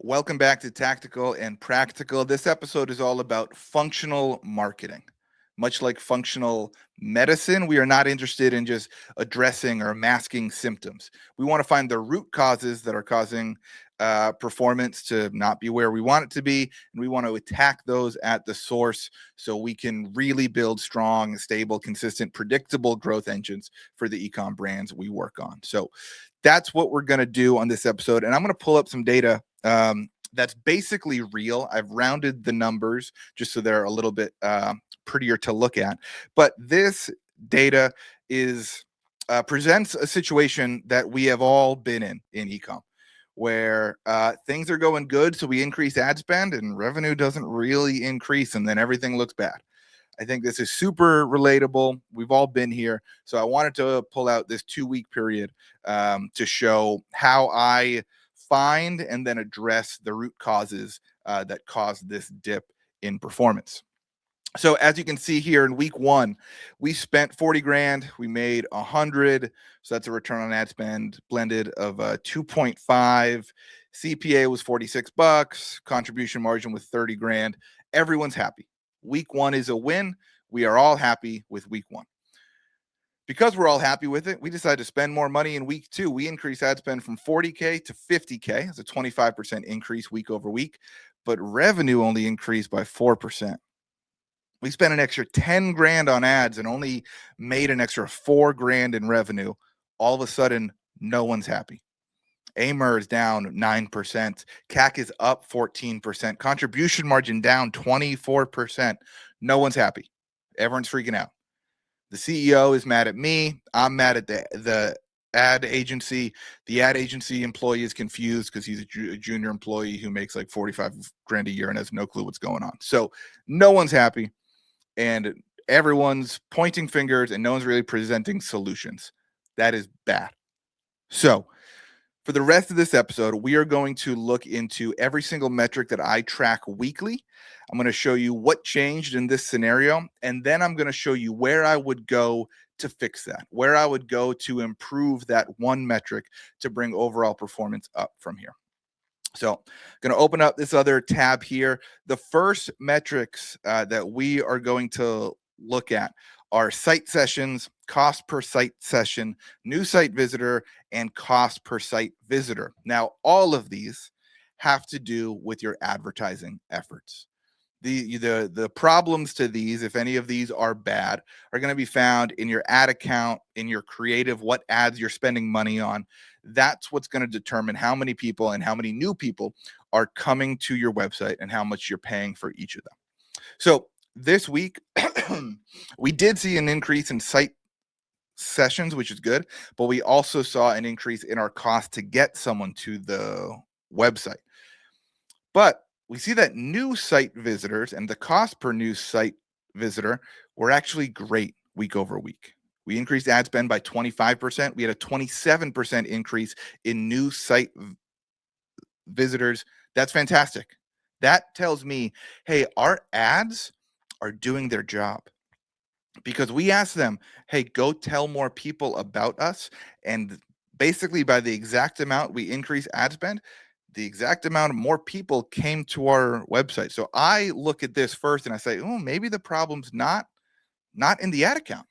Welcome back to Tactical and Practical. This episode is all about functional marketing. Much like functional medicine, we are not interested in just addressing or masking symptoms. We want to find the root causes that are causing performance to not be where we want it to be. And we want to attack those at the source so we can really build strong, stable, consistent, predictable growth engines for the ecom brands we work on. So that's what we're going to do on this episode. And I'm going to pull up some data that's basically real. I've rounded the numbers just so they're a little bit prettier to look at. But this data is presents a situation that we have all been in ecom, where things are going good, so we increase ad spend, and revenue doesn't really increase, and then everything looks bad. I think this is super relatable. We've all been here. So I wanted to pull out this 2-week period to show how I find and then address the root causes that cause this dip in performance. So as you can see here in week 1, we spent 40 grand, we made 100. So that's a return on ad spend blended of 2.5. CPA was 46 bucks, contribution margin was 30 grand. Everyone's happy. Week 1 is a win. We are all happy with week 1. Because we're all happy with it, we decided to spend more money in week 2. We increased ad spend from 40K to 50K. It's a 25% increase week over week, but revenue only increased by 4%. We spent an extra 10 grand on ads and only made an extra 4 grand in revenue. All of a sudden, no one's happy. aMER is down 9%. CAC is up 14%. Contribution margin down 24%. No one's happy. Everyone's freaking out. The CEO is mad at me. I'm mad at the ad agency. The ad agency employee is confused because he's a junior employee who makes like 45 grand a year and has no clue what's going on. So no one's happy, and everyone's pointing fingers and no one's really presenting solutions. That is bad. So for the rest of this episode, we are going to look into every single metric that I track weekly. I'm going to show you what changed in this scenario, and then I'm going to show you where I would go to fix that, where I would go to improve that one metric to bring overall performance up from here. So I'm going to open up this other tab here. The first metrics that we are going to look at are site sessions, cost per site session, new site visitor, and cost per site visitor. Now, all of these have to do with your advertising efforts. The problems to these, if any of these are bad, are going to be found in your ad account, in your creative, what ads you're spending money on. That's what's going to determine how many people and how many new people are coming to your website and how much you're paying for each of them. So this week, we did see an increase in site sessions, which is good, but we also saw an increase in our cost to get someone to the website. But we see that new site visitors and the cost per new site visitor were actually great week over week. We increased ad spend by 25%. We had a 27% increase in new site visitors. That's fantastic. That tells me, hey, our ads are doing their job, because we asked them, hey, go tell more people about us. And basically by the exact amount we increase ad spend, the exact amount of more people came to our website. So I look at this first and I say, oh, maybe the problem's not in the ad account.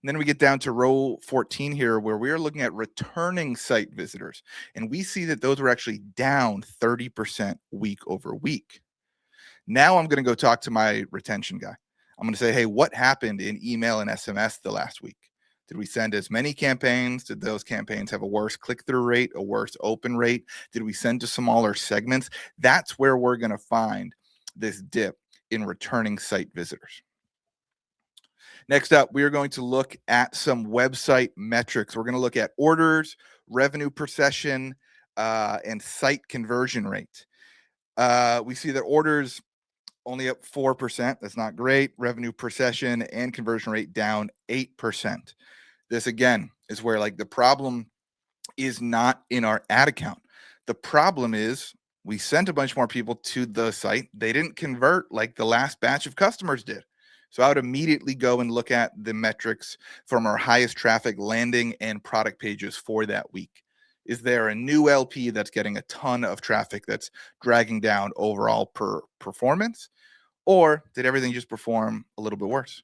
And then we get down to row 14 here, where we are looking at returning site visitors. And we see that those were actually down 30% week over week. Now I'm going to go talk to my retention guy. I'm going to say, hey, what happened in email and SMS the last week? Did we send as many campaigns? Did those campaigns have a worse click-through rate, a worse open rate? Did we send to smaller segments? That's where we're going to find this dip in returning site visitors. Next up, we are going to look at some website metrics. We're going to look at orders, revenue per session, and site conversion rate. We see that orders only up 4%. That's not great. Revenue per session and conversion rate down 8%. This, again, is where like the problem is not in our ad account. The problem is we sent a bunch more people to the site. They didn't convert like the last batch of customers did. So I would immediately go and look at the metrics from our highest traffic landing and product pages for that week. Is there a new LP that's getting a ton of traffic that's dragging down overall performance? Or did everything just perform a little bit worse?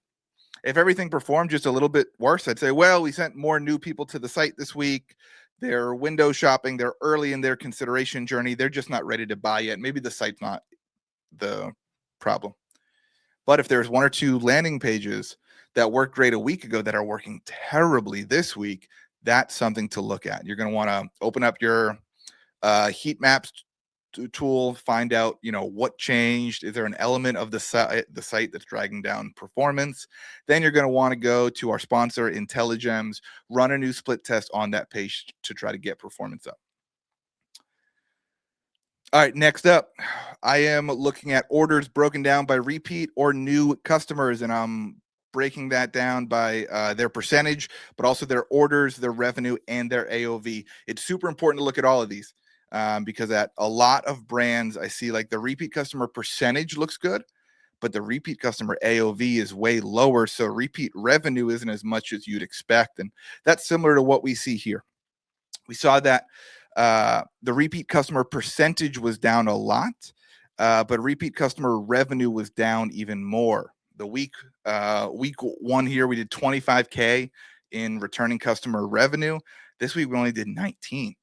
If everything performed just a little bit worse, I'd say, well, we sent more new people to the site this week. They're window shopping. They're early in their consideration journey. They're just not ready to buy yet. Maybe the site's not the problem. But if there's one or two landing pages that worked great a week ago that are working terribly this week, that's something to look at. You're going to want to open up your heat maps tool, find out, what changed. Is there an element of the site that's dragging down performance? Then you're going to want to go to our sponsor, IntelliGems, run a new split test on that page to try to get performance up. All right, next up, I am looking at orders broken down by repeat or new customers, and I'm breaking that down by their percentage, but also their orders, their revenue, and their AOV. It's super important to look at all of these because at a lot of brands, I see like the repeat customer percentage looks good, but the repeat customer AOV is way lower. So repeat revenue isn't as much as you'd expect. And that's similar to what we see here. We saw that the repeat customer percentage was down a lot, but repeat customer revenue was down even more. The week one here, we did 25K in returning customer revenue. This week, we only did 19.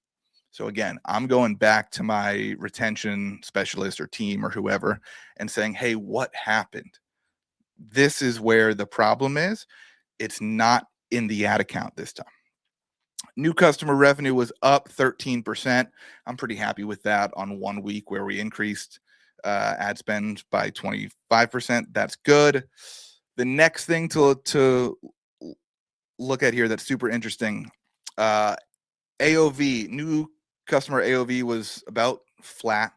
So again, I'm going back to my retention specialist or team or whoever and saying, hey, what happened? This is where the problem is. It's not in the ad account this time. New customer revenue was up 13%. I'm pretty happy with that on 1 week where we increased ad spend by 25%. That's good. The next thing to look at here that's super interesting, AOV, new customer AOV was about flat.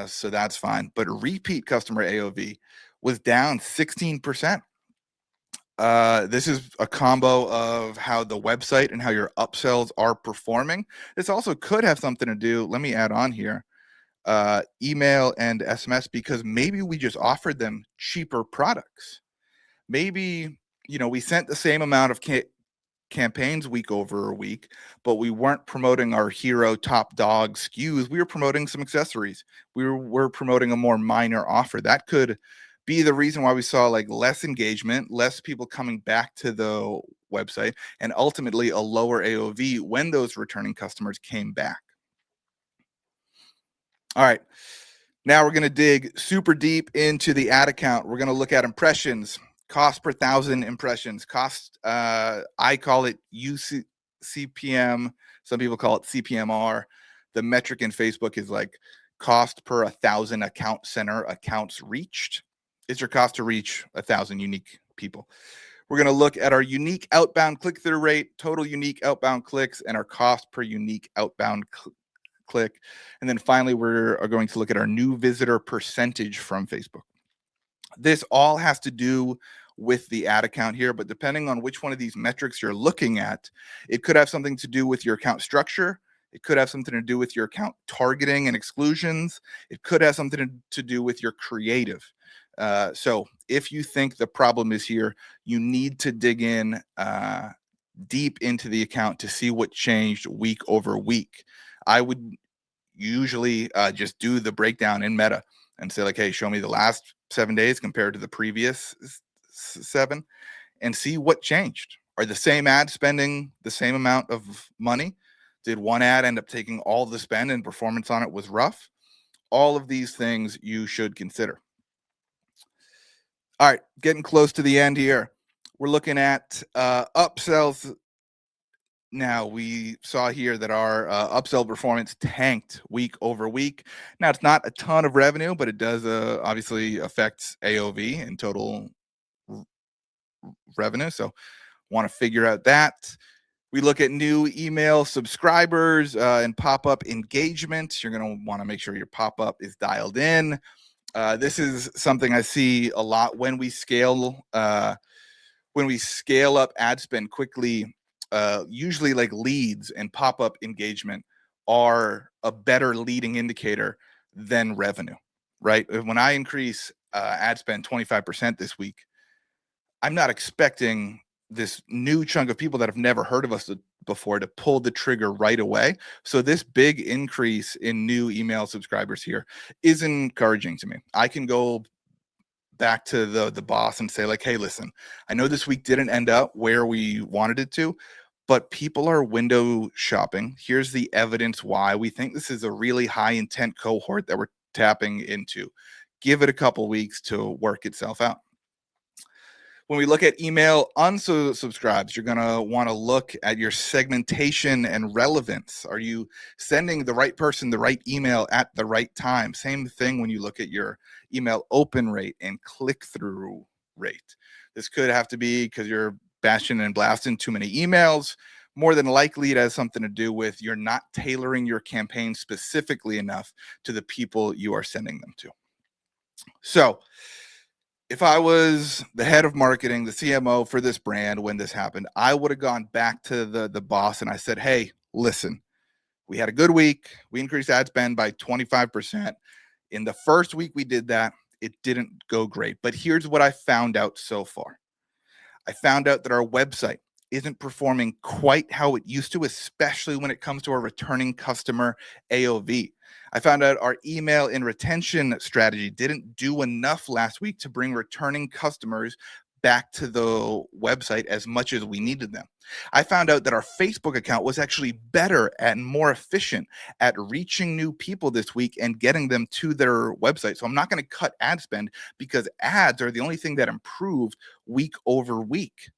So that's fine. But repeat customer AOV was down 16%. This is a combo of how the website and how your upsells are performing. This also could have something to do, let me add on here, email and SMS, because maybe we just offered them cheaper products. Maybe, we sent the same amount of campaigns week over week, but we weren't promoting our hero top dog SKUs. We were promoting some accessories. We were promoting a more minor offer. That could be the reason why we saw like less engagement, less people coming back to the website, and ultimately a lower AOV when those returning customers came back. All right, now we're going to dig super deep into the ad account. We're going to look at impressions, cost per 1,000 impressions, cost, I call it CPM. Some people call it CPMR. The metric in Facebook is like cost per 1,000 account center accounts reached. Is your cost to reach 1,000 unique people. We're going to look at our unique outbound click-through rate, total unique outbound clicks, and our cost per unique outbound click. And then finally, we're going to look at our new visitor percentage from Facebook. This all has to do with the ad account here, but depending on which one of these metrics you're looking at, it could have something to do with your account structure. It could have something to do with your account targeting and exclusions. It could have something to do with your creative. So if you think the problem is here, you need to dig in deep into the account to see what changed week over week. I would usually just do the breakdown in Meta and say like, hey, show me the last 7 days compared to the previous 7 and see what changed. Are the same ads spending the same amount of money? Did one ad end up taking all the spend and performance on it was rough? All of these things you should consider. All right, getting close to the end here. We're looking at upsells. Now, we saw here that our upsell performance tanked week over week. Now, it's not a ton of revenue, but it does obviously affect AOV and total revenue. So want to figure out that. We look at new email subscribers and pop-up engagement. You're going to want to make sure your pop-up is dialed in. This is something I see a lot when we scale up ad spend quickly. Usually like leads and pop-up engagement are a better leading indicator than revenue, right? When I increase ad spend 25% this week, I'm not expecting this new chunk of people that have never heard of us before to pull the trigger right away. So this big increase in new email subscribers here is encouraging to me. I can go back to the boss and say like, hey, listen, I know this week didn't end up where we wanted it to, but people are window shopping. Here's the evidence why we think this is a really high intent cohort that we're tapping into. Give it a couple weeks to work itself out. When we look at email unsubscribes, you're going to want to look at your segmentation and relevance. Are you sending the right person the right email at the right time? Same thing when you look at your email open rate and click-through rate. This could have to be because you're bashing and blasting too many emails. More than likely, it has something to do with you're not tailoring your campaign specifically enough to the people you are sending them to. So, if I was the head of marketing, the CMO for this brand when this happened, I would have gone back to the boss and I said, hey, listen, we had a good week. We increased ad spend by 25%. In the first week we did that, it didn't go great. But here's what I found out so far. I found out that our website isn't performing quite how it used to, especially when it comes to our returning customer AOV. I found out our email and retention strategy didn't do enough last week to bring returning customers back to the website as much as we needed them. I found out that our Facebook account was actually better and more efficient at reaching new people this week and getting them to their website. So I'm not going to cut ad spend because ads are the only thing that improved week over week.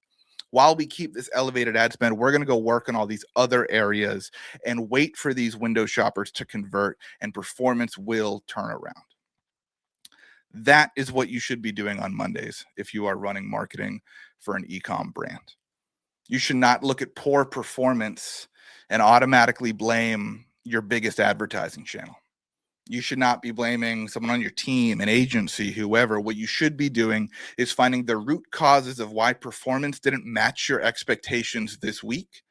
While we keep this elevated ad spend, we're going to go work on all these other areas and wait for these window shoppers to convert, and performance will turn around. That is what you should be doing on Mondays if you are running marketing for an e-com brand. You should not look at poor performance and automatically blame your biggest advertising channel. You should not be blaming someone on your team, an agency, whoever. What you should be doing is finding the root causes of why performance didn't match your expectations this week.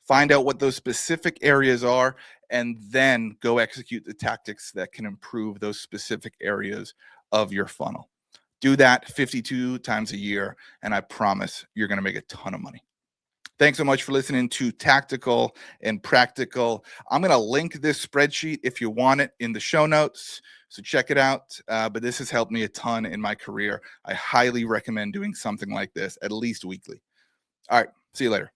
Find out what those specific areas are, and then go execute the tactics that can improve those specific areas of your funnel. Do that 52 times a year, and I promise you're going to make a ton of money. Thanks so much for listening to Tactical and Practical. I'm going to link this spreadsheet if you want it in the show notes, so check it out. But this has helped me a ton in my career. I highly recommend doing something like this at least weekly. All right, see you later.